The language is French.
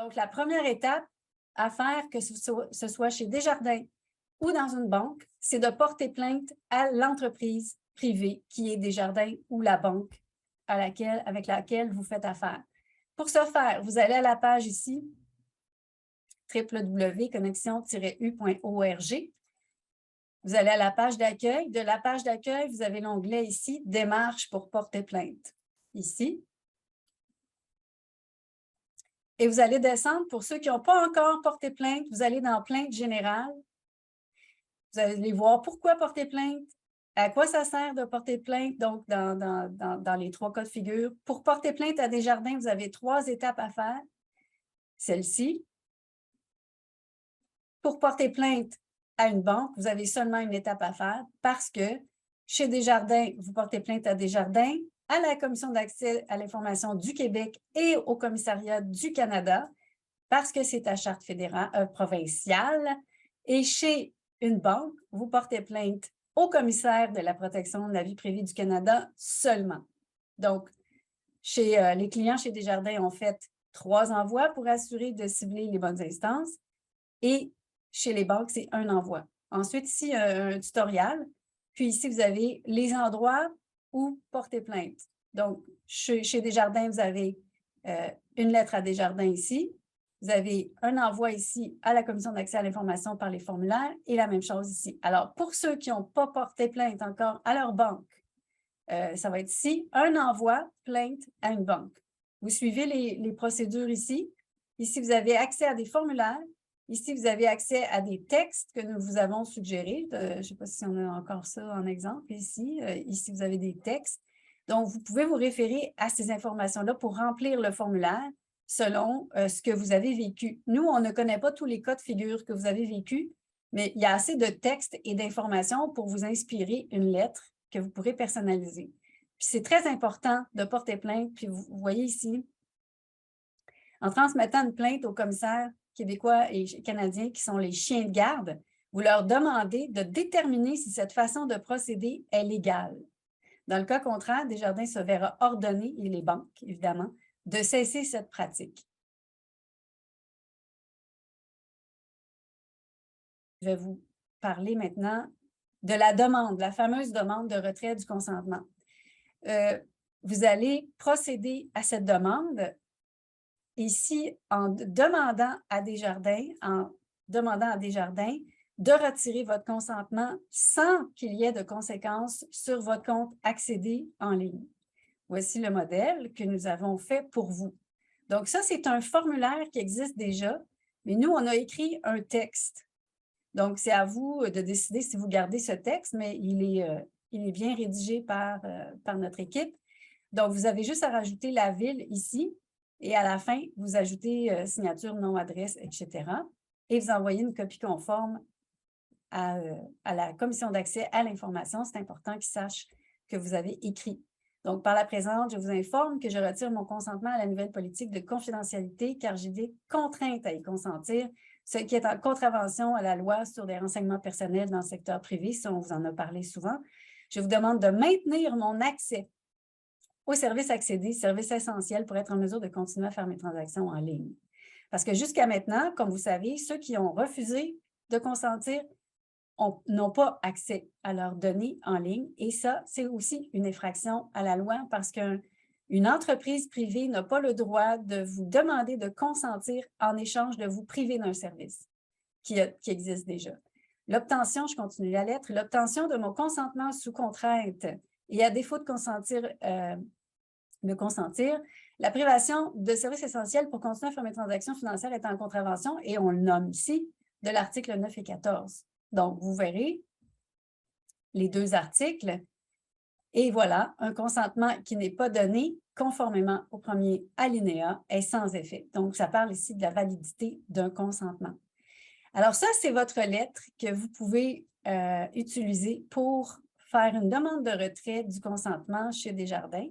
Donc, la première étape à faire, que ce soit chez Desjardins ou dans une banque, c'est de porter plainte à l'entreprise privée qui est Desjardins ou la banque avec laquelle vous faites affaire. Pour ce faire, vous allez à la page ici, www.connexion-u.org. Vous allez à la page d'accueil. De la page d'accueil, vous avez l'onglet ici, « Démarche pour porter plainte », ici. Et vous allez descendre, pour ceux qui n'ont pas encore porté plainte, vous allez dans « Plainte générale ». Vous allez voir pourquoi porter plainte, à quoi ça sert de porter plainte, donc dans les 3 cas de figure. Pour porter plainte à Desjardins, vous avez 3 étapes à faire. Celle-ci. Pour porter plainte à une banque, vous avez seulement une étape à faire parce que chez Desjardins, vous portez plainte à Desjardins, à la Commission d'accès à l'information du Québec et au Commissariat du Canada, parce que c'est à charte fédérale, provinciale. Et chez une banque, vous portez plainte au commissaire de la protection de la vie privée du Canada seulement. Donc, les clients chez Desjardins ont fait 3 envois pour assurer de cibler les bonnes instances. Et chez les banques, c'est 1 envoi. Ensuite, ici, un tutoriel. Puis ici, vous avez les endroits où porter plainte. Donc, chez Desjardins, vous avez une lettre à Desjardins ici. Vous avez un envoi ici à la Commission d'accès à l'information par les formulaires et la même chose ici. Alors, pour ceux qui n'ont pas porté plainte encore à leur banque, ça va être ici, un envoi plainte à une banque. Vous suivez les procédures ici. Ici, vous avez accès à des formulaires. Ici, vous avez accès à des textes que nous vous avons suggérés. Je ne sais pas si on a encore ça en exemple ici. Ici, vous avez des textes. Donc, vous pouvez vous référer à ces informations-là pour remplir le formulaire selon ce que vous avez vécu. Nous, on ne connaît pas tous les cas de figure que vous avez vécu, mais il y a assez de textes et d'informations pour vous inspirer une lettre que vous pourrez personnaliser. Puis c'est très important de porter plainte. Puis vous voyez ici, en transmettant une plainte aux commissaires québécois et canadiens qui sont les chiens de garde, vous leur demandez de déterminer si cette façon de procéder est légale. Dans le cas contraire, Desjardins se verra ordonner, et les banques, évidemment, de cesser cette pratique. Je vais vous parler maintenant de la demande, la fameuse demande de retrait du consentement. Vous allez procéder à cette demande ici en demandant à Desjardins de retirer votre consentement sans qu'il y ait de conséquences sur votre compte accédé en ligne. Voici le modèle que nous avons fait pour vous. Donc ça, c'est un formulaire qui existe déjà, mais nous, on a écrit un texte. Donc, c'est à vous de décider si vous gardez ce texte, mais il est bien rédigé par notre équipe. Donc, vous avez juste à rajouter la ville ici et à la fin, vous ajoutez signature, nom, adresse, etc. Et vous envoyez une copie conforme à la Commission d'accès à l'information. C'est important qu'ils sachent que vous avez écrit. Donc, par la présente, je vous informe que je retire mon consentement à la nouvelle politique de confidentialité car j'ai des contraintes à y consentir, ce qui est en contravention à la loi sur les renseignements personnels dans le secteur privé, si on vous en a parlé souvent. Je vous demande de maintenir mon accès au service accédé, service essentiel pour être en mesure de continuer à faire mes transactions en ligne. Parce que jusqu'à maintenant, comme vous savez, ceux qui ont refusé de consentir n'ont pas accès à leurs données en ligne. Et ça, c'est aussi une infraction à la loi parce qu'une entreprise privée n'a pas le droit de vous demander de consentir en échange de vous priver d'un service qui existe déjà. L'obtention, je continue la lettre, l'obtention de mon consentement sous contrainte et à défaut de consentir, la privation de services essentiels pour continuer à faire mes transactions financières est en contravention et on le nomme ici de l'article 9 et 14. Donc, vous verrez les 2 articles et voilà, un consentement qui n'est pas donné conformément au premier alinéa est sans effet. Donc, ça parle ici de la validité d'un consentement. Alors ça, c'est votre lettre que vous pouvez utiliser pour faire une demande de retrait du consentement chez Desjardins.